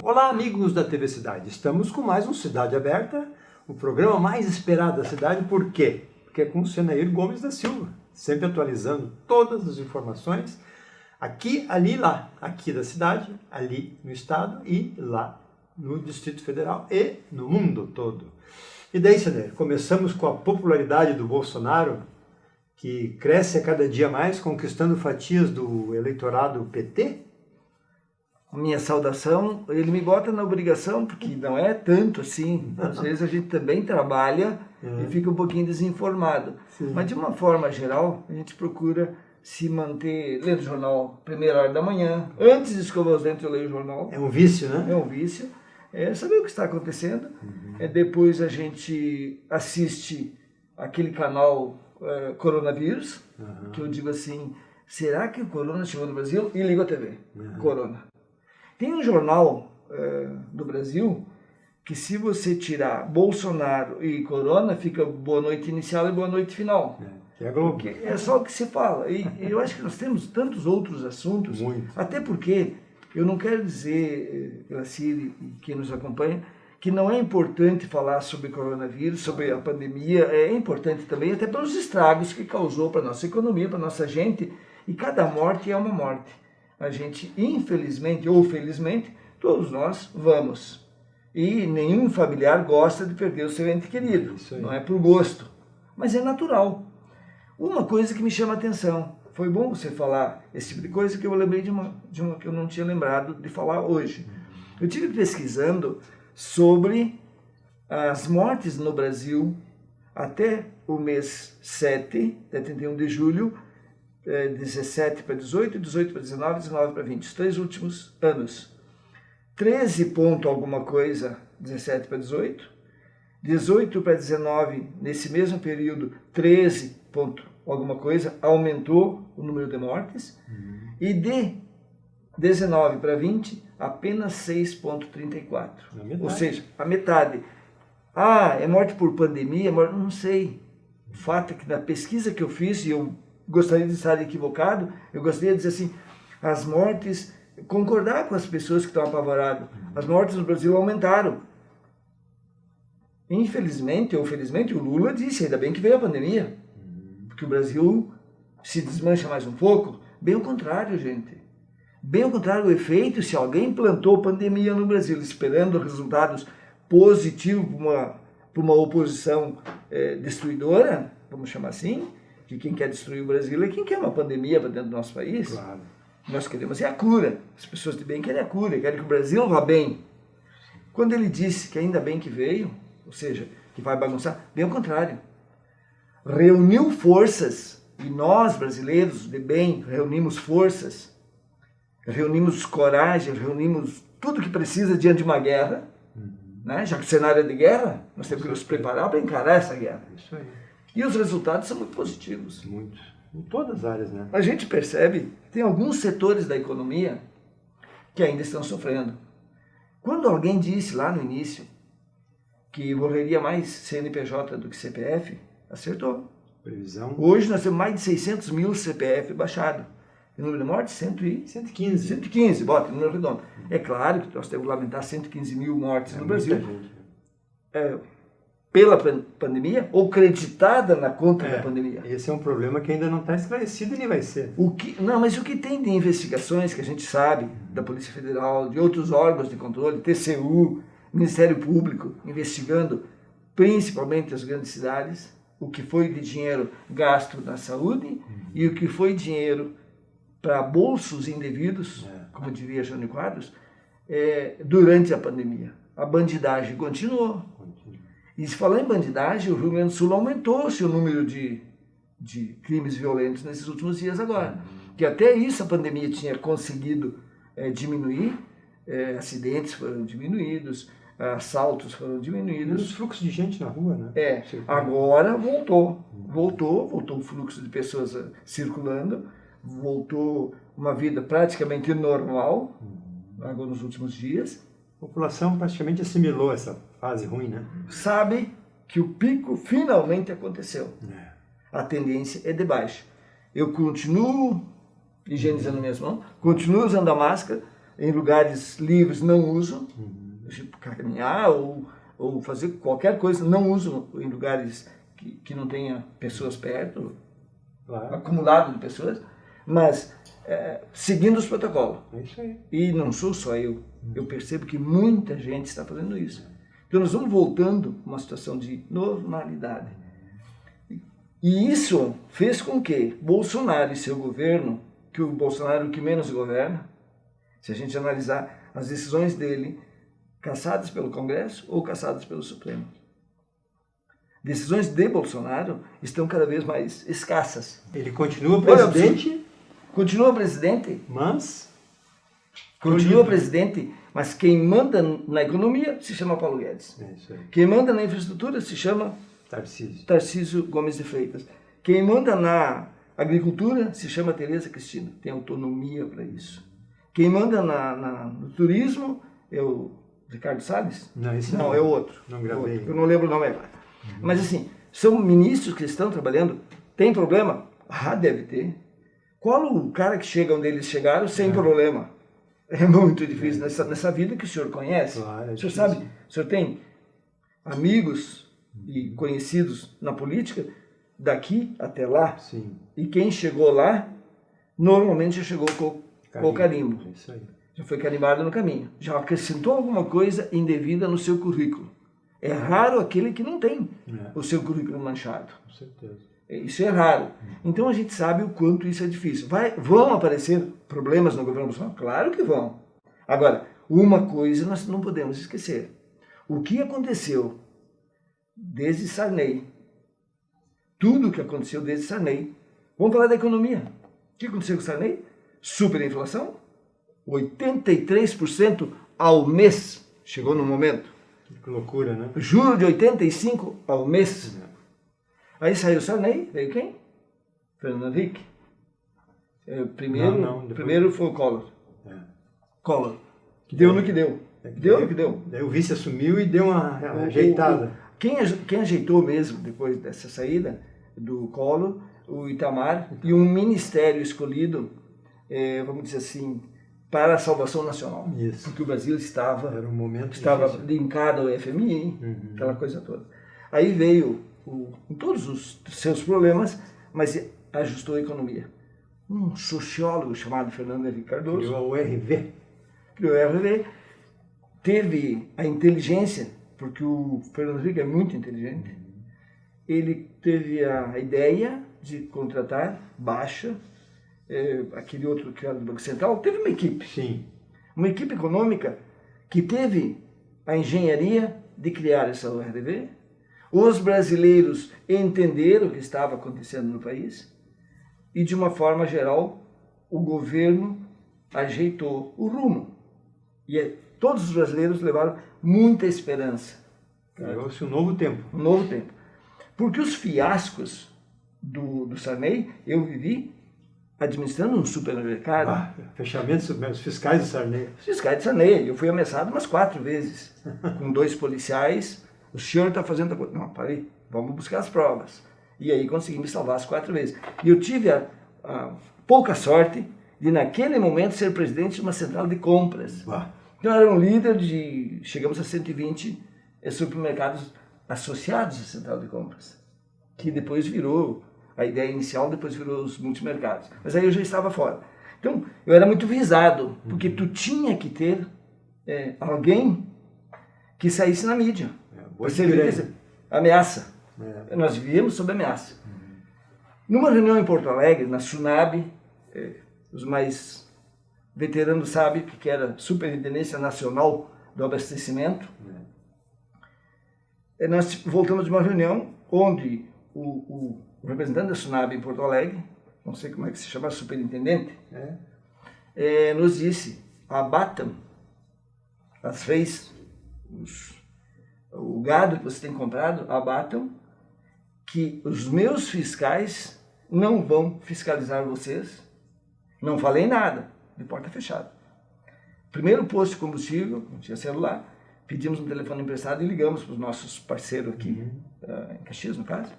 Olá, amigos da TV Cidade. Estamos com mais um Cidade Aberta, o programa mais esperado da cidade. Por quê? Porque é com o Senair Gomes da Silva, sempre atualizando todas as informações aqui, ali, lá. Aqui da cidade, ali no estado e lá no Distrito Federal e no mundo todo. E daí, Senair, começamos com a popularidade do Bolsonaro, que cresce a cada dia mais, conquistando fatias do eleitorado PT? Minha saudação, ele me bota na obrigação, porque não é tanto assim. Às vezes a gente também trabalha e fica um pouquinho desinformado. Sim. Mas de uma forma geral, a gente procura se manter lendo o jornal primeira hora da manhã. Antes de escovar os dentes eu leio o jornal. É um vício, né? É um vício. É saber o que está acontecendo. Depois a gente assiste aquele canal Coronavírus, que eu digo assim, será que o Corona chegou no Brasil? E ligo a TV, Corona. Tem um jornal do Brasil que, se você tirar Bolsonaro e Corona, fica boa noite inicial e boa noite final. Que é Globo. Porque é só o que se fala. E eu acho que nós temos tantos outros assuntos, até porque eu não quero dizer, Glacir e quem nos acompanha, que não é importante falar sobre coronavírus, sobre a pandemia, é importante também, até pelos estragos que causou para a nossa economia, para a nossa gente, e cada morte é uma morte. A gente, infelizmente ou felizmente, todos nós vamos. E nenhum familiar gosta de perder o seu ente querido. Não é por gosto, mas é natural. Uma coisa que me chama a atenção, foi bom você falar esse tipo de coisa, que eu lembrei de uma que eu não tinha lembrado de falar hoje. Eu estive pesquisando sobre as mortes no Brasil até o mês 7, até 31 de julho, 17 para 18, 18 para 19, 19 para 20, os 3 últimos anos. 13 ponto alguma coisa, 17 para 18, 18 para 19, nesse mesmo período, 13 ponto alguma coisa, aumentou o número de mortes, e de 19 para 20, apenas 6,34. Ou seja, a metade. Ah, é morte por pandemia? Não sei. O fato é que na pesquisa que eu fiz, e eu gostaria de estar equivocado, eu gostaria de dizer assim, as mortes, concordar com as pessoas que estão apavoradas, as mortes no Brasil aumentaram. Infelizmente ou felizmente, o Lula disse, ainda bem que veio a pandemia, porque o Brasil se desmancha mais um pouco. Bem ao contrário, gente. Bem ao contrário, o efeito, se alguém plantou pandemia no Brasil esperando resultados positivos para uma oposição destruidora, vamos chamar assim, que quem quer destruir o Brasil é quem quer uma pandemia para dentro do nosso país. Claro. Nós queremos a cura. As pessoas de bem querem a cura, querem que o Brasil vá bem. Quando ele disse que ainda bem que veio, ou seja, que vai bagunçar, bem ao contrário. Reuniu forças, e nós, brasileiros de bem, reunimos forças, reunimos coragem, reunimos tudo que precisa diante de uma guerra, né? Já que o cenário é de guerra, nós temos que nos preparar para encarar essa guerra. Isso aí. E os resultados são muito positivos. Muitos. Em todas as áreas, né? A gente percebe que tem alguns setores da economia que ainda estão sofrendo. Quando alguém disse lá no início que morreria mais CNPJ do que CPF, acertou. Previsão. Hoje nós temos mais de 600 mil CPF baixado. E o número de mortes? 115. 115, bota, número redondo. É claro que nós temos que lamentar 115 mil mortes no Brasil. Pela pandemia ou creditada na conta da pandemia. Esse é um problema que ainda não está esclarecido e nem vai ser. Mas o que tem de investigações que a gente sabe, da Polícia Federal, de outros órgãos de controle, TCU, Ministério Público, investigando principalmente as grandes cidades, o que foi de dinheiro gasto na saúde e o que foi dinheiro para bolsos indevidos, como diria Jânio Quadros, durante a pandemia. A bandidagem continuou. E se falar em bandidagem, o Rio Grande do Sul aumentou o seu número de crimes violentos nesses últimos dias agora. Que até isso a pandemia tinha conseguido diminuir, acidentes foram diminuídos, assaltos foram diminuídos. Os fluxos de gente na rua, né? Agora voltou o fluxo de pessoas circulando, voltou uma vida praticamente normal, agora nos últimos dias. A população praticamente assimilou essa fase ruim, né? Sabe que o pico finalmente aconteceu. A tendência é de baixa. Eu continuo higienizando minhas mãos, continuo usando a máscara, em lugares livres não uso, tipo caminhar ou fazer qualquer coisa, não uso em lugares que não tenha pessoas perto, Claro. acumulado de pessoas, mas seguindo os protocolos. É isso aí. E não sou só eu percebo que muita gente está fazendo isso. Então nós vamos voltando a uma situação de normalidade. E isso fez com que Bolsonaro e seu governo, que o Bolsonaro é o que menos governa, se a gente analisar as decisões dele, caçadas pelo Congresso ou caçadas pelo Supremo. Decisões de Bolsonaro estão cada vez mais escassas. Ele continua presidente, continua presidente, mas quem manda na economia se chama Paulo Guedes. É isso aí. Quem manda na infraestrutura se chama Tarcísio Gomes de Freitas. Quem manda na agricultura se chama Tereza Cristina. Tem autonomia para isso. Quem manda no turismo é o Ricardo Salles? Não, esse não, é o outro. Não gravei. Eu não lembro o nome agora. Mas assim, são ministros que estão trabalhando. Tem problema? Ah, deve ter. Qual o cara que chega onde eles chegaram sem problema? É muito difícil nessa vida que o senhor conhece. Claro, o senhor sabe, o senhor tem amigos e conhecidos na política daqui até lá. Sim. E quem chegou lá, normalmente já chegou com o carimbo. É isso aí. Já foi carimbado no caminho. Já acrescentou alguma coisa indevida no seu currículo. É raro aquele que não tem o seu currículo manchado. Com certeza. Isso é raro. Então a gente sabe o quanto isso é difícil. Vão aparecer problemas no governo Bolsonaro? Claro que vão. Agora, uma coisa nós não podemos esquecer. O que aconteceu desde Sarney, tudo o que aconteceu desde Sarney, vamos falar da economia. O que aconteceu com Sarney? Superinflação, 83% ao mês, chegou no momento. Que loucura, né? Juro de 85% ao mês. Aí saiu Sarney, veio quem? Fernando Henrique. Primeiro foi o Collor. Collor. Deu no que deu. Deu no que deu. Daí o vice assumiu e deu uma ajeitada. Quem ajeitou mesmo, depois dessa saída do Collor, o Itamar, e um ministério escolhido, vamos dizer assim, para a salvação nacional. Isso. Porque o Brasil estava difícil. linkado ao FMI, aquela coisa toda. Aí veio, com todos os seus problemas, mas ajustou a economia. Um sociólogo chamado Fernando Henrique Cardoso criou o RV. Teve a inteligência, porque o Fernando Henrique é muito inteligente, ele teve a ideia de contratar Baixa, aquele outro criado do Banco Central, teve uma equipe. Sim. Uma equipe econômica que teve a engenharia de criar essa URV. Os brasileiros entenderam o que estava acontecendo no país e, de uma forma geral, o governo ajeitou o rumo. E todos os brasileiros levaram muita esperança. Criou-se um novo tempo. Um novo tempo. Porque os fiascos do Sarney, eu vivi administrando um supermercado. Fechamentos fiscais de Sarney. Fiscais de Sarney. Eu fui ameaçado umas 4 vezes, com 2 policiais. O senhor está fazendo... Não, parei. Vamos buscar as provas. E aí consegui me salvar as 4 vezes. E eu tive a pouca sorte de, naquele momento, ser presidente de uma central de compras. Então, eu era um líder de... Chegamos a 120 supermercados associados à central de compras. Que depois virou... A ideia inicial depois virou os multimercados. Mas aí eu já estava fora. Então, eu era muito visado, porque tu tinha que ter alguém que saísse na mídia. Ameaça. Nós vivíamos sob ameaça. Numa reunião em Porto Alegre, na SUNAB, os mais veteranos sabem que era Superintendência Nacional do Abastecimento, nós voltamos de uma reunião onde o representante da SUNAB em Porto Alegre, não sei como é que se chama, superintendente, nos disse: abatam as reis, o gado que você tem comprado, abatam, que os meus fiscais não vão fiscalizar vocês. Não falei nada, de porta fechada. Primeiro posto de combustível, não tinha celular, pedimos um telefone emprestado e ligamos para os nossos parceiros aqui, em Caxias, no caso.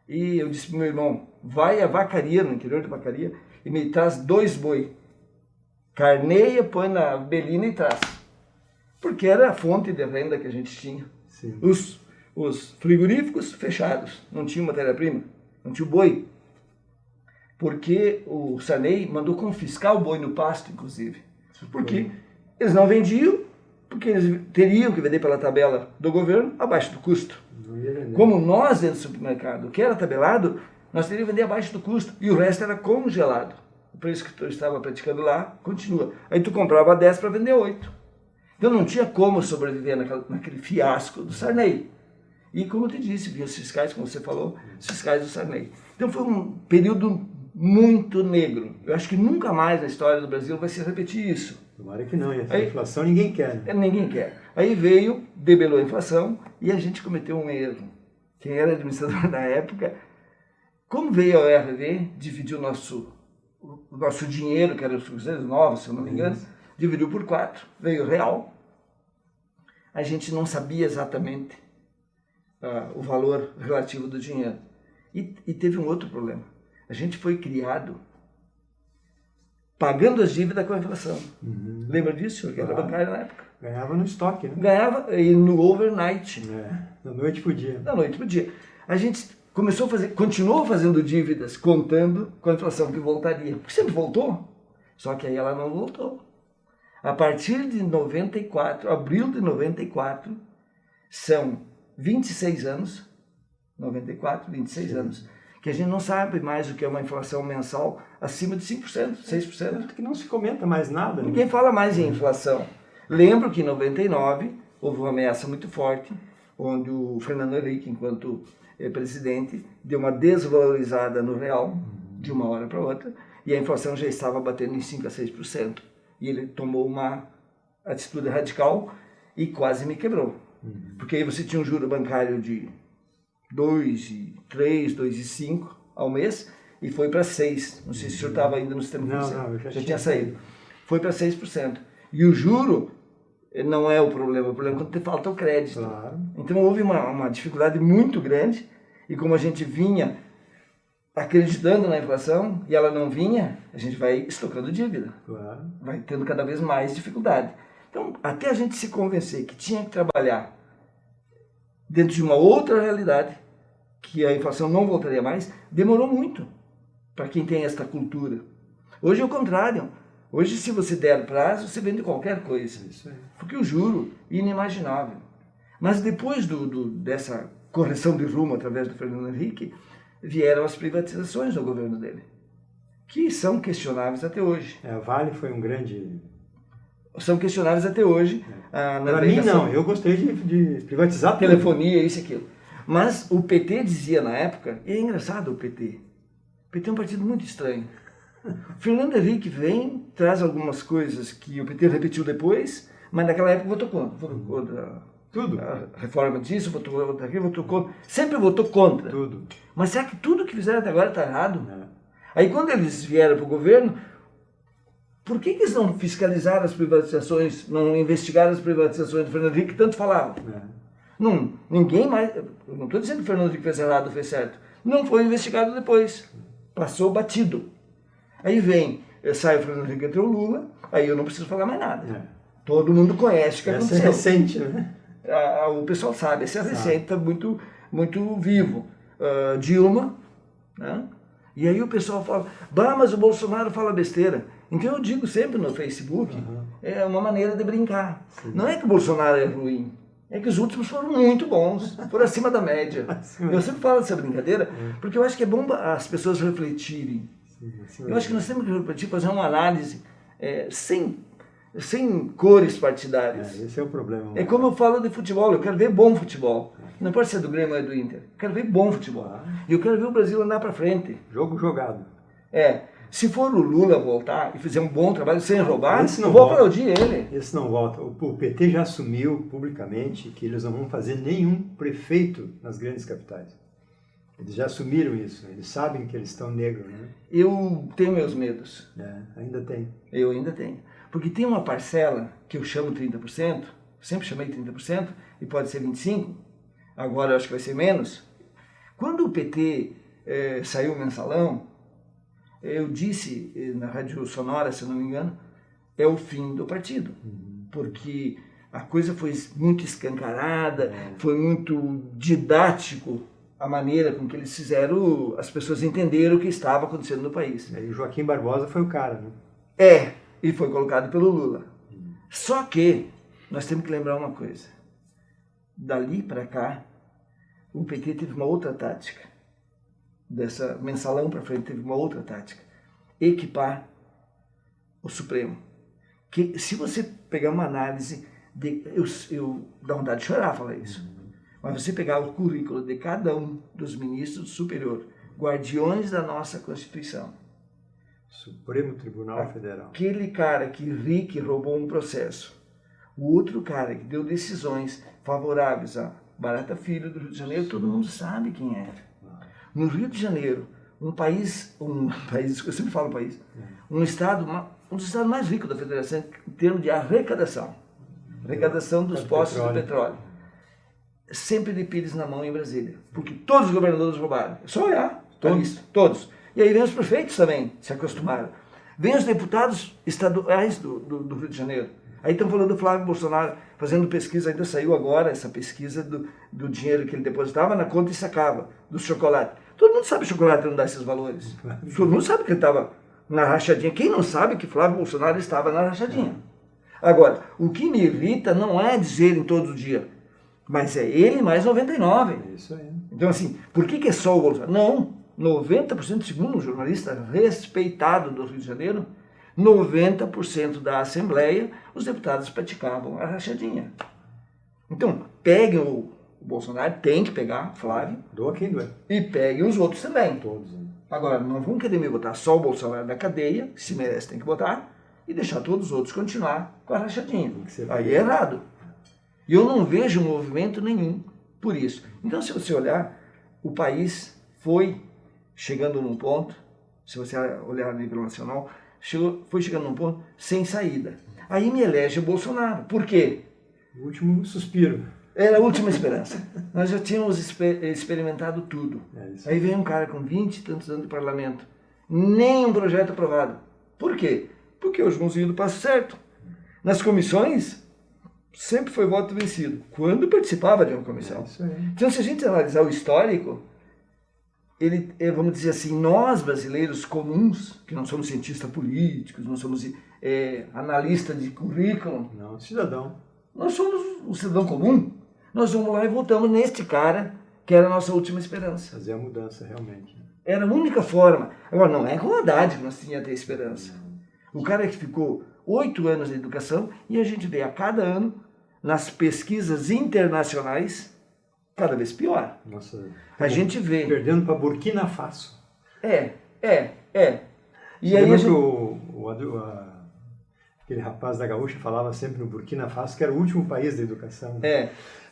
E eu disse para o meu irmão: vai a Vacaria, no interior da Vacaria, e me traz 2 boi carneia, põe na belina e traz. Porque era a fonte de renda que a gente tinha. Sim. Os frigoríficos fechados, não tinha matéria-prima, não tinha o boi. Porque o Sarney mandou confiscar o boi no pasto, inclusive. Porque eles não vendiam, porque eles teriam que vender pela tabela do governo abaixo do custo. Como nós dentro do supermercado, o que era tabelado, nós teríamos que vender abaixo do custo. E o resto era congelado. O preço que tu estava praticando lá, continua. Aí tu comprava 10 para vender 8. Então não tinha como sobreviver naquele fiasco do Sarney. E como eu te disse, vinha os fiscais, como você falou, os fiscais do Sarney. Então foi um período muito negro. Eu acho que nunca mais na história do Brasil vai se repetir isso. Tomara que não, e essa inflação ninguém quer. Né? Ninguém quer. Aí veio, debelou a inflação e a gente cometeu um erro. Quem era administrador na época, como veio a ORV, dividiu o nosso dinheiro, que era os cruzeiros novos, se eu não me engano, dividiu por 4, veio real. A gente não sabia exatamente o valor relativo do dinheiro. E teve um outro problema. A gente foi criado pagando as dívidas com a inflação. Lembra disso? Porque era bancário na época. Ganhava no estoque, né? Ganhava e no overnight. Da noite pro dia. Da noite pro dia. A gente começou a fazer, continuou fazendo dívidas, contando com a inflação que voltaria. Porque sempre voltou. Só que aí ela não voltou. A partir de 94, abril de 94, são 26 anos, 94, 26 anos, que a gente não sabe mais o que é uma inflação mensal acima de 5%, 6%. Tanto que não se comenta mais nada. Ninguém fala mais em inflação. Lembro que em 99 houve uma ameaça muito forte, onde o Fernando Henrique, enquanto presidente, deu uma desvalorizada no real, de uma hora para outra, e a inflação já estava batendo em 5% a 6%. E ele tomou uma atitude radical e quase me quebrou. Porque aí você tinha um juro bancário de 2,3, 2,5 ao mês e foi para 6%. Não sei se o senhor estava ainda no sistema financeiro. Não, já tinha saído. Foi para 6%. E o juro não é o problema é quando te falta o crédito. Claro. Então houve uma dificuldade muito grande e como a gente vinha acreditando na inflação e ela não vinha, a gente vai estocando dívida. Claro. Vai tendo cada vez mais dificuldade. Então, até a gente se convencer que tinha que trabalhar dentro de uma outra realidade, que a inflação não voltaria mais, demorou muito para quem tem esta cultura. Hoje é o contrário. Hoje, se você der prazo, você vende qualquer coisa. Isso aí. Porque o juro é inimaginável. Mas depois dessa correção de rumo através do Fernando Henrique, vieram as privatizações no governo dele, que são questionáveis até hoje. A Vale foi um grande... São questionáveis até hoje. Para mim, não. Eu gostaria de privatizar tudo. Telefonia, isso e aquilo. Mas o PT dizia na época, e é engraçado o PT. O PT é um partido muito estranho. Fernando Henrique vem, traz algumas coisas que o PT repetiu depois, mas naquela época votou contra. Votou contra tudo. A reforma disso, votou contra aquilo, votou contra. Sempre votou contra. Tudo. Mas será que tudo que fizeram até agora está errado? É. Aí quando eles vieram para o governo, por que eles não fiscalizaram as privatizações, não investigaram as privatizações do Fernando Henrique que tanto falavam? Não, ninguém mais, eu não estou dizendo que o Fernando Henrique fez errado ou fez certo, não foi investigado depois, passou batido. Aí sai o Fernando Henrique, entra o Lula, aí eu não preciso falar mais nada. Todo mundo conhece o que aconteceu. Essa é recente, né? O pessoal sabe, essa é recente, está muito, muito vivo. Dilma, né? E aí o pessoal fala, mas o Bolsonaro fala besteira. Então eu digo sempre no Facebook, é uma maneira de brincar. Sim. Não é que o Bolsonaro é ruim, é que os últimos foram muito bons, foram acima da média. Eu sempre falo dessa brincadeira, porque eu acho que é bom as pessoas refletirem. Eu acho que nós temos que refletir, fazer uma análise sem cores partidárias. Esse é o problema. É como eu falo de futebol, eu quero ver bom futebol. Não pode ser do Grêmio ou do Inter. Eu quero ver bom futebol. E eu quero ver o Brasil andar para frente. Jogo jogado. Se for o Lula voltar e fizer um bom trabalho sem roubar, eu vou aplaudir ele. Esse não volta. O PT já assumiu publicamente que eles não vão fazer nenhum prefeito nas grandes capitais. Eles já assumiram isso. Eles sabem que eles estão negros, né? Eu tenho meus medos. Ainda tem. Eu ainda tenho. Porque tem uma parcela que eu chamo 30%, sempre chamei 30%, e pode ser 25%, agora eu acho que vai ser menos. Quando o PT saiu o mensalão, eu disse na Rádio Sonora, se eu não me engano, é o fim do partido. Porque a coisa foi muito escancarada, foi muito didático a maneira com que eles fizeram as pessoas entenderam o que estava acontecendo no país. E o Joaquim Barbosa foi o cara, né? E foi colocado pelo Lula. Só que nós temos que lembrar uma coisa. Dali para cá, o PT teve uma outra tática. Dessa mensalão para frente teve uma outra tática. Equipar o Supremo. Que se você pegar uma análise, eu dá vontade de chorar falar isso, mas você pegar o currículo de cada um dos ministros do Superior, guardiões da nossa Constituição, Supremo Tribunal Federal. Aquele cara que roubou um processo, o outro cara que deu decisões favoráveis a Barata Filho do Rio de Janeiro, todo mundo sabe quem é. No Rio de Janeiro, um país, eu sempre falo país, um dos estados mais ricos da Federação em termos de arrecadação dos postos do petróleo. Sempre de pires na mão em Brasília, porque todos os governadores roubaram. É só olhar, todos. E aí vem os prefeitos também, se acostumaram. Vem os deputados estaduais do Rio de Janeiro. Aí estão falando do Flávio Bolsonaro, fazendo pesquisa, ainda saiu agora essa pesquisa do dinheiro que ele depositava na conta e sacava, do chocolate. Todo mundo sabe que o chocolate não dá esses valores. Todo mundo sabe que ele estava na rachadinha. Quem não sabe que Flávio Bolsonaro estava na rachadinha? Agora, o que me irrita não é dizer em todo dia, mas é ele mais 99. Isso aí. Então, assim, por que é só o Bolsonaro? Não, 90%, segundo um jornalista respeitado do Rio de Janeiro, 90% da Assembleia, os deputados praticavam a rachadinha. Então, peguem o Bolsonaro, tem que pegar, Flávio. Doa quem doer. E peguem os outros também. Todos. Agora, não vão querer me botar só o Bolsonaro na cadeia, se merece tem que botar, e deixar todos os outros continuar com a rachadinha. Aí é errado. E eu não vejo movimento nenhum por isso. Então, se você olhar, o país foi chegando num ponto, se você olhar a nível nacional, foi chegando num ponto sem saída. Aí me elege o Bolsonaro. Por quê? O último suspiro. Era a última esperança. Nós já tínhamos experimentado tudo. Aí vem um cara com 20 e tantos anos de parlamento. Nem um projeto aprovado. Por quê? Porque o Joãozinho do Passo Certo. Nas comissões, sempre foi voto vencido. Quando participava de uma comissão. Então, se a gente analisar o histórico, vamos dizer assim, nós brasileiros comuns, que não somos cientistas políticos, não somos analistas de currículo. Não, cidadão. Nós somos um cidadão comum. Nós vamos lá e voltamos neste cara, que era a nossa última esperança. Fazer a mudança, realmente. Era a única forma. Agora, não é com a Haddad que nós tínhamos a ter esperança. O cara que ficou 8 anos na educação e a gente vê a cada ano, nas pesquisas internacionais, cada vez pior. Nossa, a gente vê. Perdendo para Burkina Faso. E aí aquele rapaz da Gaúcha falava sempre no Burkina Faso que era o último país da educação.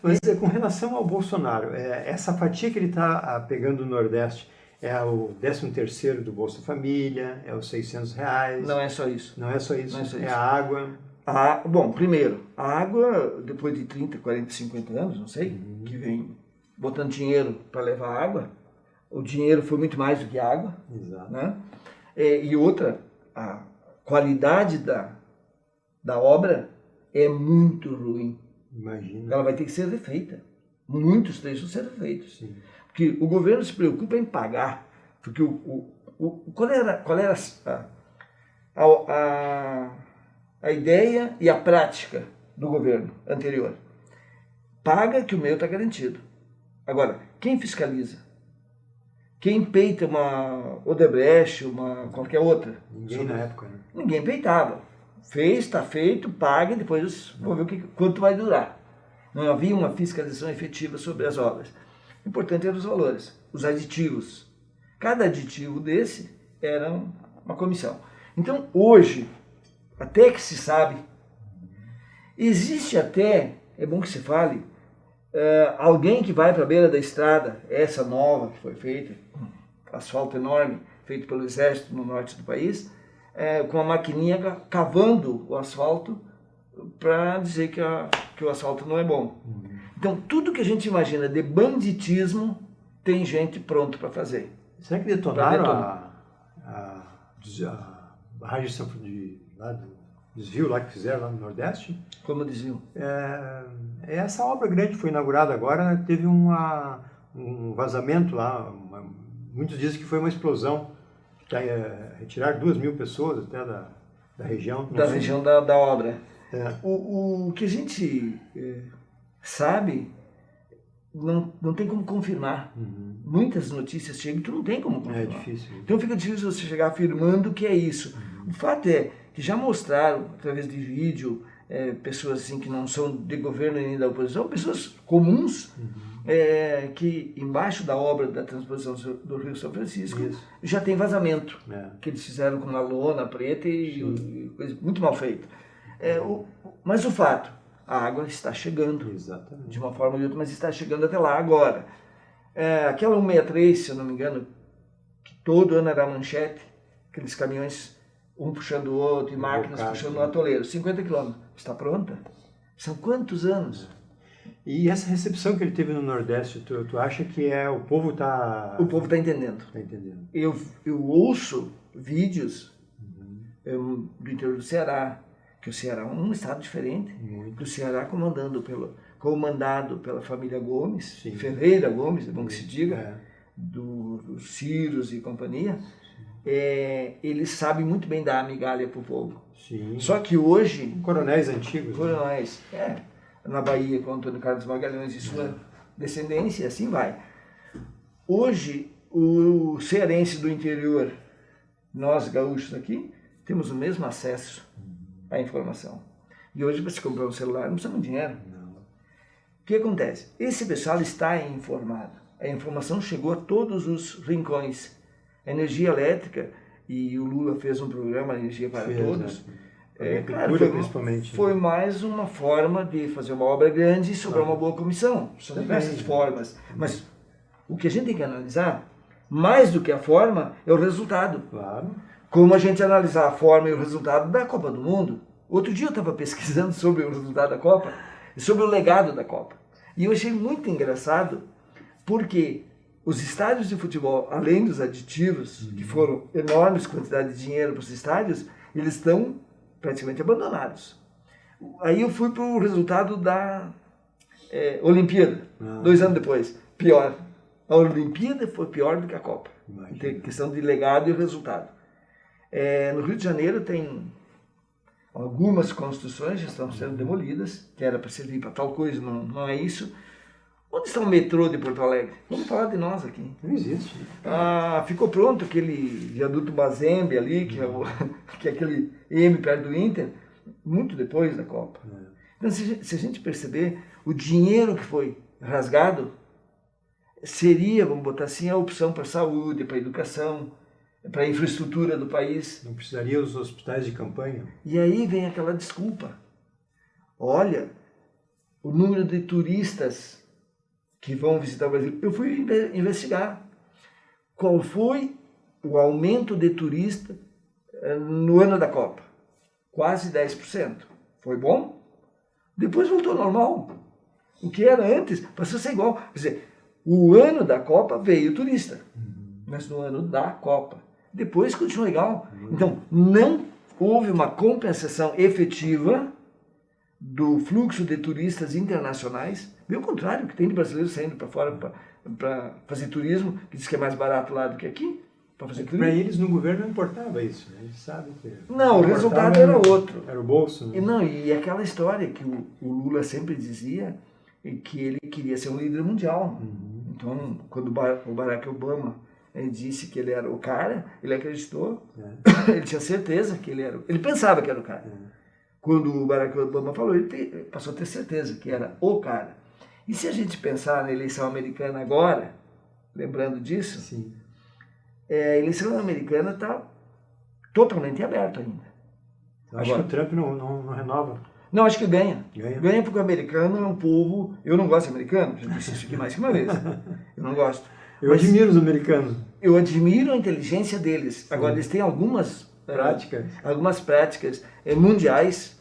Mas com relação ao Bolsonaro, essa fatia que ele está pegando no Nordeste é o 13º do Bolsa Família, é os R$600. Não é só isso. Não é só isso. É a água. Bom, primeiro, a água, depois de 30, 40, 50 anos, não sei, que vem botando dinheiro para levar água, o dinheiro foi muito mais do que água. Exato. Né? E outra, a qualidade da obra é muito ruim. Imagina. Ela vai ter que ser refeita. Muitos trechos serão feitos. Sim. Porque o governo se preocupa em pagar. Porque qual era a ideia e a prática do governo anterior? Paga que o meio está garantido. Agora, quem fiscaliza? Quem peita uma Odebrecht, qualquer outra? Ninguém na época, né? Ninguém peitava. Fez, está feito, paga e depois vamos ver quanto vai durar. Não havia uma fiscalização efetiva sobre as obras. O importante eram os valores, os aditivos. Cada aditivo desse era uma comissão. Então, hoje, até que se sabe, existe até, é bom que se fale, alguém que vai para a beira da estrada, essa nova que foi feita, asfalto enorme, feito pelo Exército no norte do país, com a maquininha cavando o asfalto para dizer que o asfalto não é bom. Então, tudo que a gente imagina de banditismo, tem gente pronto para fazer. Será que detonaram a barragem lá do desvio lá que fizeram lá no Nordeste. Como desvio? Essa obra grande foi inaugurada agora, teve um vazamento lá, muitos dizem que foi uma explosão, que retiraram 2.000 pessoas até da região. Da região da obra. O que a gente sabe, não tem como confirmar. Muitas notícias chegam e tu não tem como confirmar. É difícil. Então fica difícil você chegar afirmando que é isso. O fato é que já mostraram, através de vídeo, pessoas assim que não são de governo nem da oposição, pessoas comuns, que embaixo da obra da transposição do Rio São Francisco já tem vazamento, que eles fizeram com uma lona preta e coisa muito mal feita. Mas o fato, a água está chegando. Exatamente. De uma forma ou de outra, mas está chegando até lá agora. Aquela 163, se eu não me engano, que todo ano era manchete, aqueles caminhões, um puxando o outro, e máquinas puxando no atoleiro, 50 quilômetros. Está pronta? São quantos anos? E essa recepção que ele teve no Nordeste, tu acha que o povo está... O povo está entendendo. Está entendendo. Eu ouço vídeos do interior do Ceará, que o Ceará é um estado diferente, que o Ceará comandado pela família Gomes, Ferreira Gomes, é bom que se diga, dos Círios e companhia, eles sabem muito bem dar a migalha para o povo. Sim. Só que hoje... Coronéis antigos. Coronéis, na Bahia com Antônio Carlos Magalhães e sua descendência, assim vai. Hoje, o cearense do interior, nós gaúchos aqui, temos o mesmo acesso à informação. E hoje, para se comprar um celular, não precisa de dinheiro. Não. O que acontece? Esse pessoal está informado. A informação chegou a todos os rincões. A energia elétrica, e o Lula fez um programa, Energia para Todos. Claro, foi mais uma forma de fazer uma obra grande e sobrar uma boa comissão. São diversas formas. Mas o que a gente tem que analisar, mais do que a forma, é o resultado. Claro. Como a gente analisar a forma e o resultado da Copa do Mundo. Outro dia eu estava pesquisando sobre o resultado da Copa e sobre o legado da Copa. E eu achei muito engraçado, porque os estádios de futebol, além dos aditivos, que foram enormes quantidades de dinheiro para os estádios, eles estão praticamente abandonados. Aí eu fui para o resultado da Olimpíada, 2 anos depois. Pior. A Olimpíada foi pior do que a Copa. Em questão de legado e resultado. No Rio de Janeiro tem algumas construções já estão sendo demolidas, que era para servir para tal coisa, não é isso. Onde está o metrô de Porto Alegre? Vamos falar de nós aqui. Não existe. Ficou pronto aquele viaduto Bazembe ali, que é aquele M perto do Inter, muito depois da Copa. Então, se a gente perceber, o dinheiro que foi rasgado seria, vamos botar assim, a opção para a saúde, para a educação, para a infraestrutura do país. Não precisaria os hospitais de campanha. E aí vem aquela desculpa. Olha, o número de turistas que vão visitar o Brasil. Eu fui investigar qual foi o aumento de turista no ano da Copa. Quase 10%. Foi bom? Depois voltou ao normal. O que era antes passou a ser igual. Quer dizer, o ano da Copa veio turista, mas no ano da Copa. Depois continuou igual. Então, não houve uma compensação efetiva do fluxo de turistas internacionais. Pelo contrário, que tem de brasileiros saindo para fora para fazer turismo, que diz que é mais barato lá do que aqui, para fazer turismo. Para eles, no governo, não importava isso. Né? Eles sabem que... Não, o resultado era outro. Era o bolso. Né? E aquela história que o Lula sempre dizia, que ele queria ser um líder mundial. Então, quando o Barack Obama disse que ele era o cara, ele acreditou, ele tinha certeza que ele era. Ele pensava que era o cara. Quando o Barack Obama falou, ele passou a ter certeza que era o cara. E se a gente pensar na eleição americana agora, lembrando disso, sim, a eleição americana está totalmente aberta ainda. Acho que o Trump não renova. Não, acho que ganha. Ganha porque o americano é um povo... Eu não gosto de americano, já disse isso aqui mais que uma vez. Eu não gosto. Eu admiro os americanos. Eu admiro a inteligência deles. Agora, eles têm algumas práticas mundiais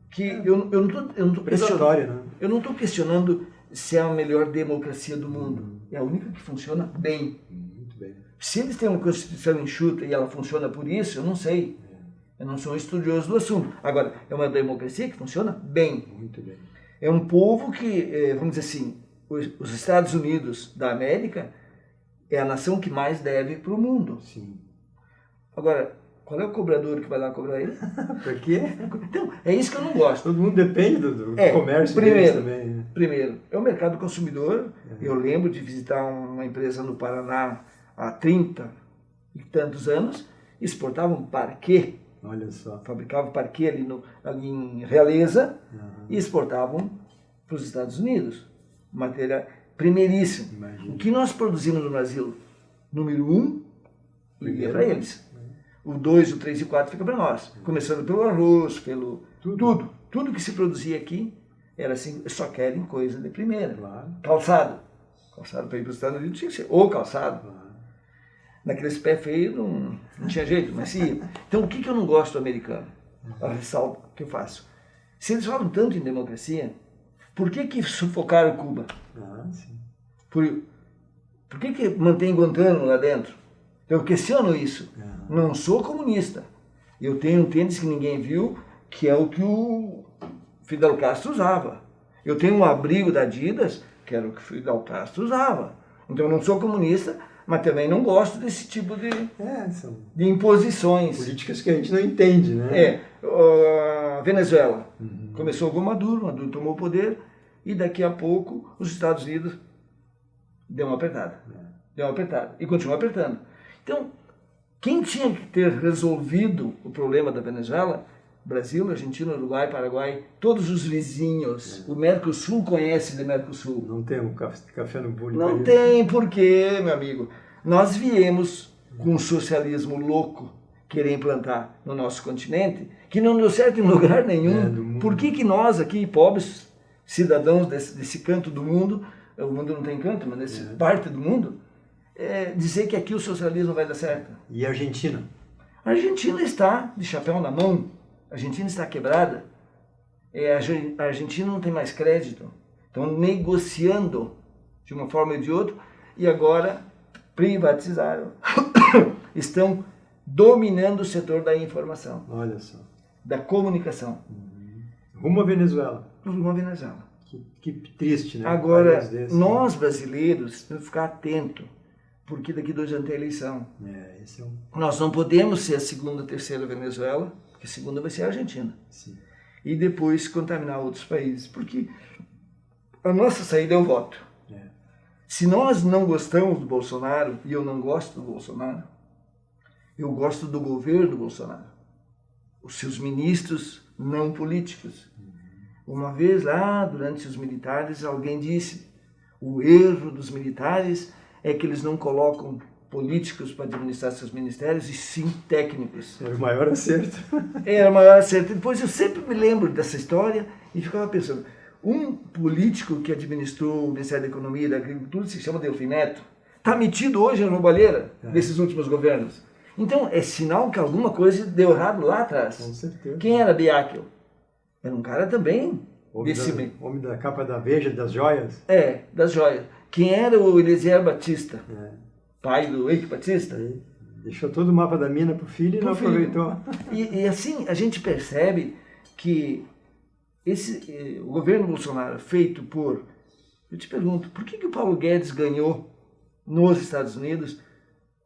que eu não estou questionando. Né? Eu não estou questionando se é a melhor democracia do mundo. É a única que funciona bem. Muito bem. Se eles têm uma constituição enxuta e ela funciona por isso, eu não sei. Eu não sou um estudioso do assunto. Agora, é uma democracia que funciona bem. Muito bem. É um povo que, vamos dizer assim, os Estados Unidos da América é a nação que mais deve para o mundo. Sim. Agora, qual é o cobrador que vai lá cobrar ele? Por quê? Então, é isso que eu não gosto. Todo mundo depende do comércio deles também. Né? Primeiro, é o mercado consumidor. Eu lembro de visitar uma empresa no Paraná há 30 e tantos anos, exportavam parquê. Olha só. Fabricavam parquê ali em Realeza e exportavam para os Estados Unidos. Matéria primeiríssima. Imagina. O que nós produzimos no Brasil, número 1, é para eles. O 2, o 3 e o 4 fica para nós. Começando pelo arroz, pelo tudo. Tudo que se produzia aqui era assim, só querem coisa de primeira. Claro. Calçado. Calçado para ir para os Estados Unidos tinha que ser o calçado. Claro. Naqueles pés feios não tinha jeito, mas ia. Então o que eu não gosto do americano? A ressalva que eu faço. Se eles falam tanto em democracia, por que sufocaram Cuba? Sim. Por que mantém Guantánamo lá dentro? Eu questiono isso. Não sou comunista. Eu tenho um tênis que ninguém viu, que é o que o Fidel Castro usava. Eu tenho um abrigo da Adidas, que era o que o Fidel Castro usava. Então eu não sou comunista, mas também não gosto desse tipo são de imposições. Políticas que a gente não entende, né? A Venezuela. Começou com Maduro tomou o poder, e daqui a pouco os Estados Unidos deu uma apertada. Deu uma apertada. E continua apertando. Então, quem tinha que ter resolvido o problema da Venezuela? Brasil, Argentina, Uruguai, Paraguai, todos os vizinhos. O Mercosul conhece de Mercosul. Não temos café no bule. Não tem porquê, meu amigo. Nós viemos com um socialismo louco querer implantar no nosso continente, que não deu certo em lugar nenhum. Por que nós aqui, pobres cidadãos desse canto do mundo, o mundo não tem canto, mas desse parte do mundo, dizer que aqui o socialismo vai dar certo? E a Argentina? A Argentina está de chapéu na mão. A Argentina está quebrada. A Argentina não tem mais crédito. Estão negociando de uma forma ou de outra e agora privatizaram. Estão dominando o setor da informação. Olha só. Da comunicação. Rumo à Venezuela. Rumo à Venezuela. Que triste, né? Agora, nós brasileiros temos que ficar atentos, porque daqui 2 anos tem eleição. Nós não podemos ser a segunda, terceira Venezuela, porque a segunda vai ser a Argentina. Sim. E depois contaminar outros países, porque a nossa saída é o voto. Se nós não gostamos do Bolsonaro, e eu não gosto do Bolsonaro, eu gosto do governo Bolsonaro, os seus ministros não políticos. Uma vez lá, durante os militares, alguém disse, o erro dos militares é que eles não colocam políticos para administrar seus ministérios, e sim técnicos. Era o maior acerto. Era o maior acerto. Depois eu sempre me lembro dessa história e ficava pensando, um político que administrou o Ministério da Economia e da Agricultura se chama Delfim Neto. Está metido hoje na roubalheira desses últimos governos. Então, é sinal que alguma coisa deu errado lá atrás. Com certeza. Quem era Biáquio? Era um cara também. Homem da capa da Veja, das joias. Das joias. Quem era o Eliezer Batista? Pai do Eike Batista? Deixou todo o mapa da mina para o filho e não aproveitou. E assim, a gente percebe que o governo Bolsonaro, feito por... Eu te pergunto, por que o Paulo Guedes ganhou nos Estados Unidos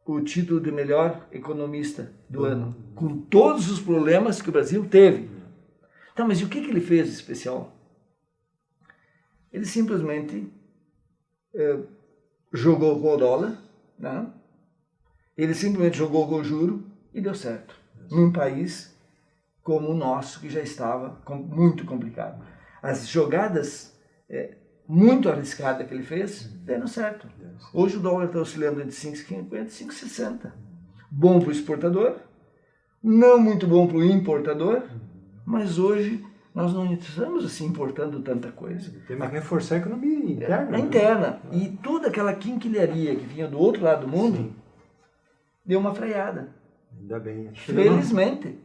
o título de melhor economista do ano? Com todos os problemas que o Brasil teve. Tá, mas e o que ele fez de especial? Ele simplesmente jogou com o dólar, né? Ele simplesmente jogou com o juro e deu certo. Num país como o nosso, que já estava muito complicado. As jogadas muito arriscadas que ele fez, deram certo. Hoje o dólar está oscilando entre 5,50 e 5,60. Bom para o exportador, não muito bom para o importador, mas hoje nós não estamos assim importando tanta coisa. Temos que reforçar a economia interna. A interna. E toda aquela quinquilharia que vinha do outro lado do mundo, deu uma freada. Ainda bem. Felizmente.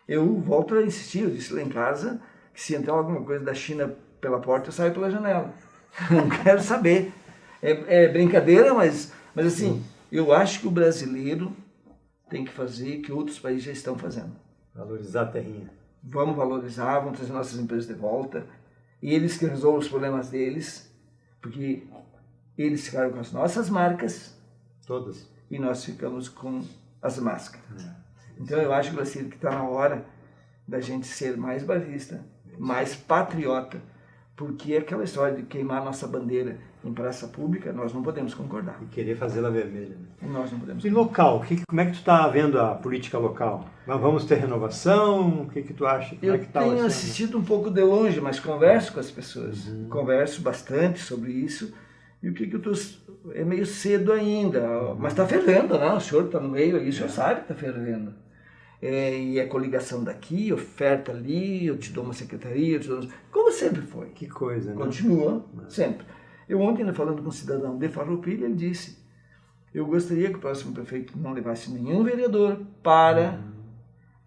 Eu volto a insistir, eu disse lá em casa, que se entrar alguma coisa da China pela porta, eu saio pela janela. Não quero saber. É brincadeira, mas assim, eu acho que o brasileiro tem que fazer o que outros países já estão fazendo. Valorizar a terrinha. Vamos valorizar, vamos trazer nossas empresas de volta. E eles que resolvam os problemas deles, porque eles ficaram com as nossas marcas. Todas. E nós ficamos com as máscaras. Então eu acho, Glacier, que está na hora da gente ser mais bairrista, mais patriota, porque aquela história de queimar nossa bandeira em praça pública, nós não podemos concordar. E querer fazê-la vermelha. Nós não podemos. E local, como é que tu está vendo a política local? Vamos ter renovação? O que tu acha? Como Eu tenho assistido um pouco de longe, mas converso com as pessoas. Converso bastante sobre isso. E o que eu tô... É meio cedo ainda, mas está fervendo, né? O senhor está no meio aí, o senhor sabe que está fervendo. E é coligação daqui, oferta ali, eu te dou uma secretaria, eu te dou... como sempre foi. Que coisa, né? Continua, sempre. Eu ontem, falando com um cidadão de Farroupilha, ele disse, eu gostaria que o próximo prefeito não levasse nenhum vereador para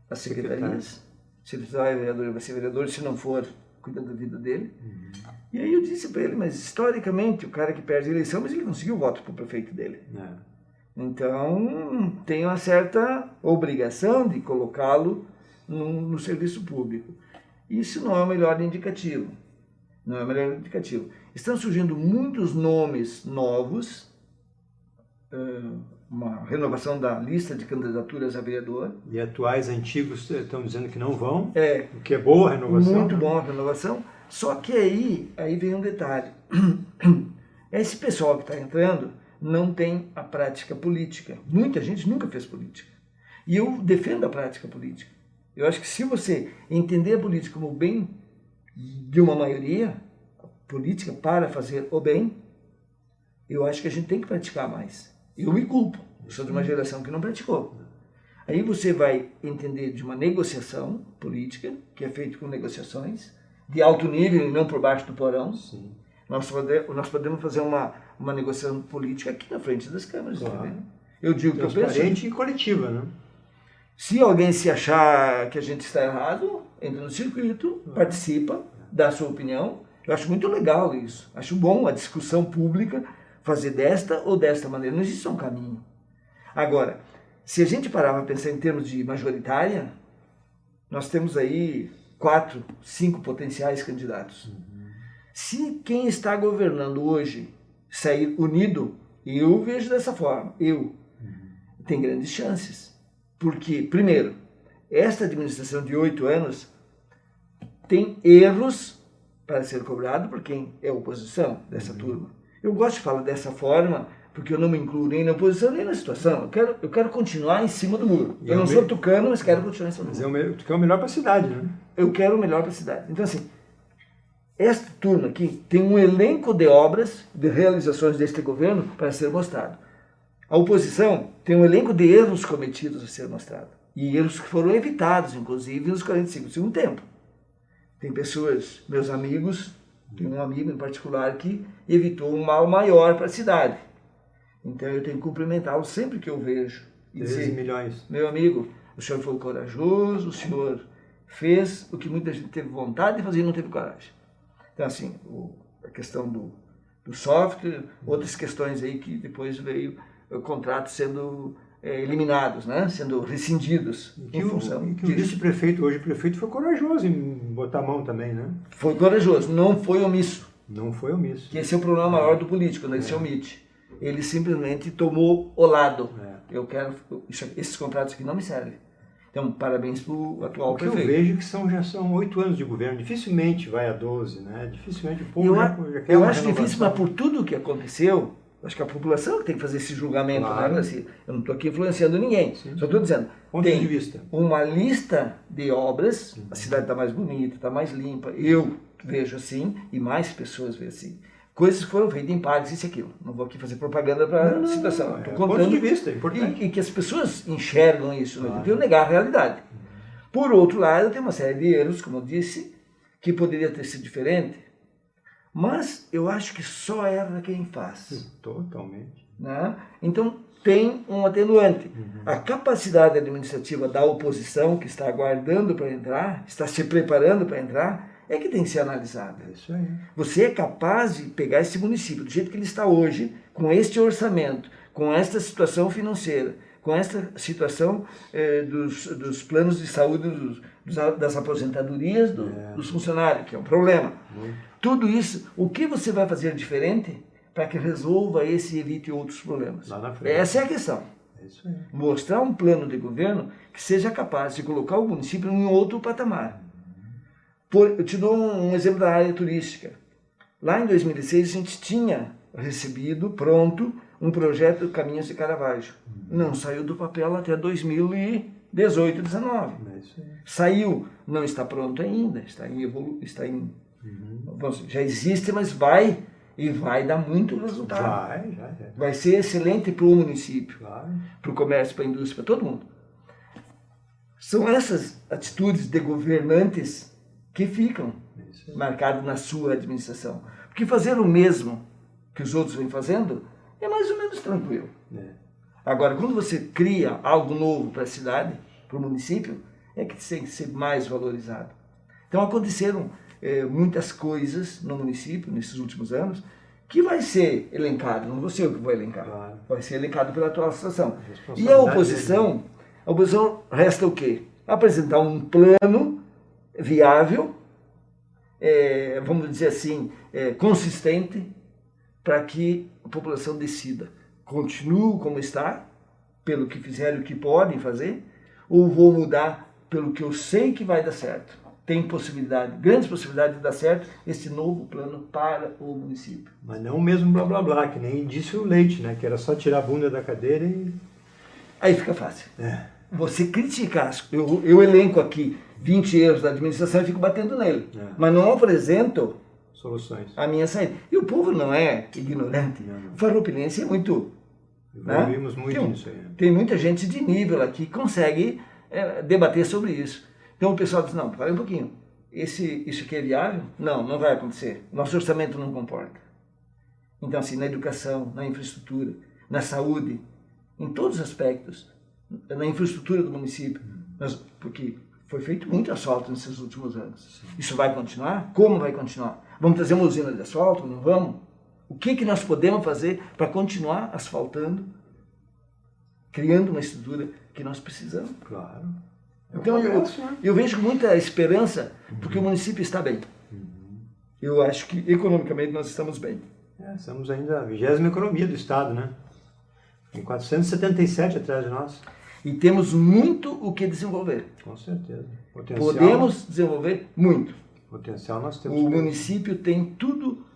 as secretarias. Se ele precisar vereador, ele vai ser vereador, se não for, cuida da vida dele. E aí eu disse para ele, mas historicamente, o cara que perde a eleição, mas ele conseguiu o voto para o prefeito dele. Então, tem uma certa obrigação de colocá-lo no serviço público. Isso não é o melhor indicativo. Não é o melhor indicativo. Estão surgindo muitos nomes novos, uma renovação da lista de candidaturas a vereador. E atuais antigos estão dizendo que não vão, o que é boa a renovação. Muito bom a renovação, só que aí vem um detalhe. Esse pessoal que está entrando não tem a prática política. Muita gente nunca fez política. E eu defendo a prática política. Eu acho que se você entender a política como o bem de uma maioria, a política para fazer o bem, eu acho que a gente tem que praticar mais. Eu me culpo, eu sou de uma geração que não praticou. Aí você vai entender de uma negociação política, que é feita com negociações, de alto nível e não por baixo do porão. Sim. Nós podemos fazer uma negociação política aqui na frente das câmaras. Claro. Eu digo que eu penso... Transparente e coletiva, né? Se alguém se achar que a gente está errado, entra no circuito, participa, dá a sua opinião. Eu acho muito legal isso. Acho bom a discussão pública fazer desta ou desta maneira. Não existe só um caminho. Agora, se a gente parar para pensar em termos de majoritária, nós temos aí 4, 5 potenciais candidatos. Se quem está governando hoje sair unido, eu vejo dessa forma, tem grandes chances. Porque, primeiro, esta administração de 8 anos tem erros para ser cobrado por quem é oposição dessa turma. Eu gosto de falar dessa forma porque eu não me incluo nem na oposição nem na situação. Eu quero continuar em cima do muro. Eu não sou tucano, mas quero continuar em cima do muro. Mas tu quer o melhor para a cidade, né? Eu quero o melhor para a cidade. Então, assim, esta turma aqui tem um elenco de obras, de realizações deste governo para ser mostrado. A oposição tem um elenco de erros cometidos a ser mostrado. E erros que foram evitados, inclusive, nos 45 do segundo tempo. Tem pessoas, meus amigos, tem um amigo em particular que evitou um mal maior para a cidade. Então eu tenho que cumprimentá-lo sempre que eu vejo. 13 milhões. Meu amigo, o senhor foi corajoso, o senhor fez o que muita gente teve vontade de fazer e não teve coragem. Então, assim, a questão do software, outras questões aí que depois veio contratos sendo eliminados, né? Sendo rescindidos em função e que o vice-prefeito, hoje o prefeito, foi corajoso em botar a mão também, né? Foi corajoso, não foi omisso. Não foi omisso. Que esse é o problema maior do político, quando ele se omite. Ele simplesmente tomou o lado. Eu quero... Esses contratos aqui não me servem. Então, parabéns para o atual prefeito. Eu vejo que já são 8 anos de governo. Dificilmente vai a 12, né? Dificilmente o povo já quer Eu acho difícil, mas por tudo o que aconteceu, acho que a população que tem que fazer esse julgamento, claro. Né? Assim, eu não estou aqui influenciando ninguém. Sim. Só estou dizendo, ponto tem de vista. Uma lista de obras, a cidade está mais bonita, está mais limpa, eu vejo assim, e mais pessoas veem assim. Coisas que foram feitas em parques, isso e aquilo. Não vou aqui fazer propaganda para a situação. Estou contando. Ponto de vista, é importante. E que as pessoas enxergam isso, não deviam negar a realidade. Por outro lado, tem uma série de erros, como eu disse, que poderia ter sido diferente, mas eu acho que só erra quem faz. Totalmente. Né? Então, tem um atenuante. A capacidade administrativa da oposição, que está aguardando para entrar, está se preparando para entrar, é que tem que ser analisada. É isso aí. Você é capaz de pegar esse município, do jeito que ele está hoje, com este orçamento, com esta situação financeira, com essa situação dos planos de saúde, das aposentadorias dos funcionários, que é um problema. Tudo isso, o que você vai fazer diferente para que resolva esse e evite outros problemas? Lá na frente. Essa é a questão. É isso aí. Mostrar um plano de governo que seja capaz de colocar o município em outro patamar. Eu te dou um exemplo da área turística. Lá em 2006 a gente tinha recebido pronto um projeto de Caminhos de Caravaggio. Não saiu do papel até 2018, 2019. Saiu, não está pronto ainda, está em já existe, mas vai dar muito resultado. Vai ser excelente para o município, para o comércio, para a indústria, para todo mundo. São essas atitudes de governantes que ficam marcadas na sua administração. Porque fazer o mesmo que os outros vêm fazendo é mais ou menos tranquilo. Agora, quando você cria algo novo para a cidade, para o município, é que tem que ser mais valorizado. Então aconteceram muitas coisas no município nesses últimos anos que vai ser elencado, não vou ser eu que vou elencar, vai ser elencado pela atual situação. E a oposição resta o quê? Apresentar um plano viável, vamos dizer assim, consistente, para que a população decida. Continuo como está, pelo que fizeram e o que podem fazer, ou vou mudar pelo que eu sei que vai dar certo. Tem possibilidade, grandes possibilidades de dar certo esse novo plano para o município. Mas não o mesmo blá blá blá, que nem disse o Leite, né? Que era só tirar a bunda da cadeira e... Aí fica fácil. Você criticar, eu elenco aqui 20 erros da administração e fico batendo nele. Mas não apresento soluções. A minha saída. E o povo não é ignorante. O farroupilense é muito... Evoluímos muito nisso aí. Tem muita gente de nível aqui que consegue debater sobre isso. Então o pessoal diz, não, pera um pouquino. Isso aqui é viável? Não, não vai acontecer. Nosso orçamento não comporta. Então assim, na educação, na infraestrutura, na saúde, em todos os aspectos, na infraestrutura do município, porque foi feito muito asfalto nesses últimos anos. Isso vai continuar? Como vai continuar? Vamos trazer uma usina de asfalto? Não vamos? O que nós podemos fazer para continuar asfaltando, criando uma estrutura que nós precisamos? Claro. Então eu vejo com muita esperança, porque o município está bem. Eu acho que economicamente nós estamos bem. Estamos ainda a 20ª economia do Estado, né? Tem 477 atrás de nós. E temos muito o que desenvolver. Com certeza. Podemos desenvolver muito. Potencial nós temos. O município tem tudo.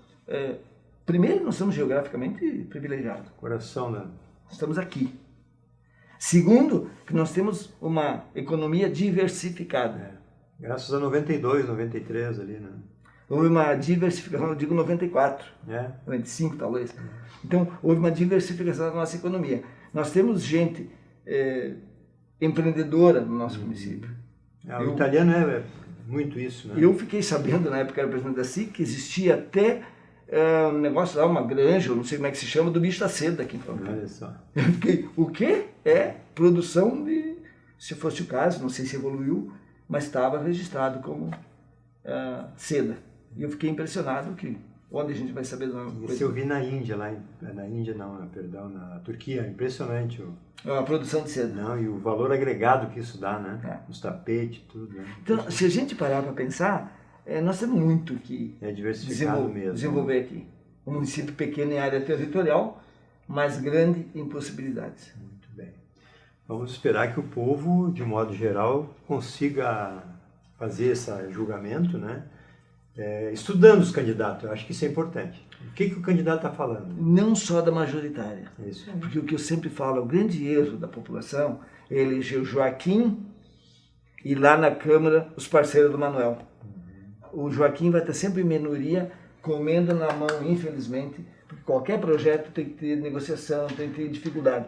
Primeiro, nós somos geograficamente privilegiados. Coração, né? Estamos aqui. Segundo, que nós temos uma economia diversificada. Graças a 92, 93 ali, né? Houve uma diversificação, eu digo 94, 95 talvez. Então, houve uma diversificação da nossa economia. Nós temos gente empreendedora no nosso município. O italiano é muito isso, né? Eu fiquei sabendo, na época que era presidente da SIC, que existia até um negócio lá, uma granja, eu não sei como é que se chama, do bicho da seda aqui em Farroupilha. Olha só. Eu fiquei, o quê? Produção de, se fosse o caso, não sei se evoluiu, mas estava registrado como seda. E eu fiquei impressionado que onde a gente vai saber de uma coisa. Isso eu vi na Índia, na Turquia, impressionante. A produção de seda. Não, e o valor agregado que isso dá, né? Os tapetes, tudo. Né? Então, se a gente parar para pensar, nós temos muito que desenvolver aqui. Um município pequeno em área territorial, mas grande em possibilidades. Muito bem. Vamos esperar que o povo, de modo geral, consiga fazer esse julgamento, né? Estudando os candidatos, eu acho que isso é importante. O que o candidato está falando? Não só da majoritária. Isso. Porque o que eu sempre falo, o grande erro da população é eleger o Joaquim e lá na Câmara os parceiros do Manuel. O Joaquim vai estar sempre em minoria, comendo na mão, infelizmente, porque qualquer projeto tem que ter negociação, tem que ter dificuldade.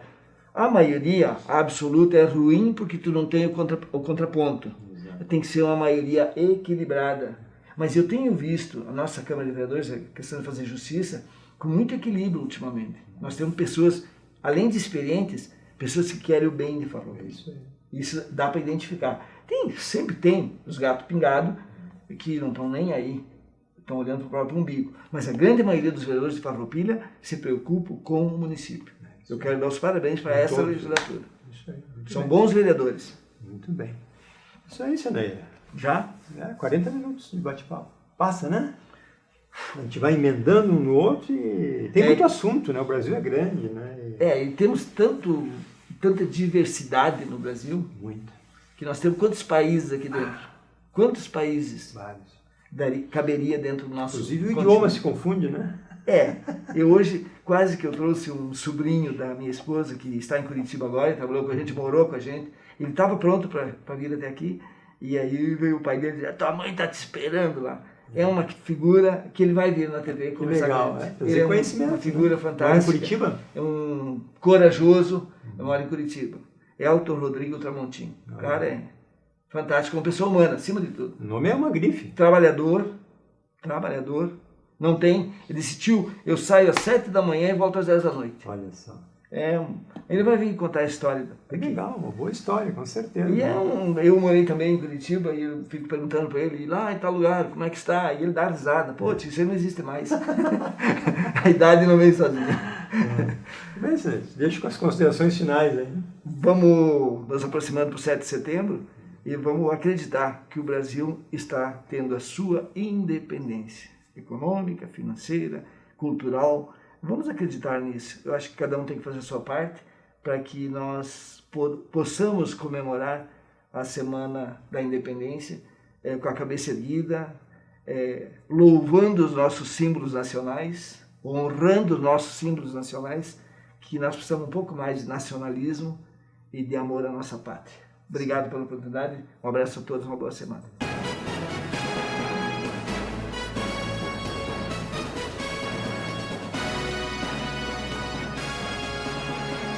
A maioria absoluta é ruim porque tu não tem o contraponto. Exato. Tem que ser uma maioria equilibrada. Mas eu tenho visto a nossa Câmara de Vereadores, a questão de fazer justiça, com muito equilíbrio ultimamente. Nós temos pessoas, além de experientes, pessoas que querem o bem de Farroupilha. Isso dá para identificar. Sempre tem os gatos pingados que não estão nem aí, estão olhando para o próprio umbigo. Mas a grande maioria dos vereadores de Farroupilha se preocupam com o município. Eu quero dar os parabéns para essa legislatura. Isso aí. São bons vereadores. Muito bem. Isso aí, Senaia. Já? 40 minutos de bate-papo. Passa, né? A gente vai emendando um no outro e tem muito assunto, né? O Brasil é grande, né? E temos tanta diversidade no Brasil. Muito. Que nós temos quantos países aqui dentro? Quantos países? Vários. Caberia dentro do nosso Inclusive o continente. idioma se confunde, né? Eu hoje quase que eu trouxe um sobrinho da minha esposa que está em Curitiba agora, trabalhou com a gente, morou com a gente. Ele estava pronto para vir até aqui e aí veio o pai dele dizer, tua mãe está te esperando lá. É uma figura que ele vai vir na TV conversar legal, com a gente. Ele é uma figura fantástica. Mora em Curitiba? É um corajoso, mora em Curitiba. Elton Rodrigo Tramontim. O cara é fantástico, uma pessoa humana, acima de tudo. O nome é uma grife. Trabalhador. Não tem. Ele disse, tio, eu saio às 7 da manhã e volto às 10 da noite. Olha só. Ele vai vir contar a história. Legal, uma boa história, com certeza. E eu morei também em Curitiba e eu fico perguntando para ele, lá em tal lugar, como é que está? E ele dá risada. Pô, tio, isso aí não existe mais. A idade não vem sozinha. Bem, deixa com as considerações finais aí. Vamos nos aproximando para o 7 de setembro e vamos acreditar que o Brasil está tendo a sua independência econômica, financeira, cultural. Vamos acreditar nisso. Eu acho que cada um tem que fazer a sua parte para que nós possamos comemorar a Semana da Independência com a cabeça erguida, louvando os nossos símbolos nacionais, honrando os nossos símbolos nacionais, que nós precisamos um pouco mais de nacionalismo e de amor à nossa pátria. Obrigado pela oportunidade, um abraço a todos, uma boa semana.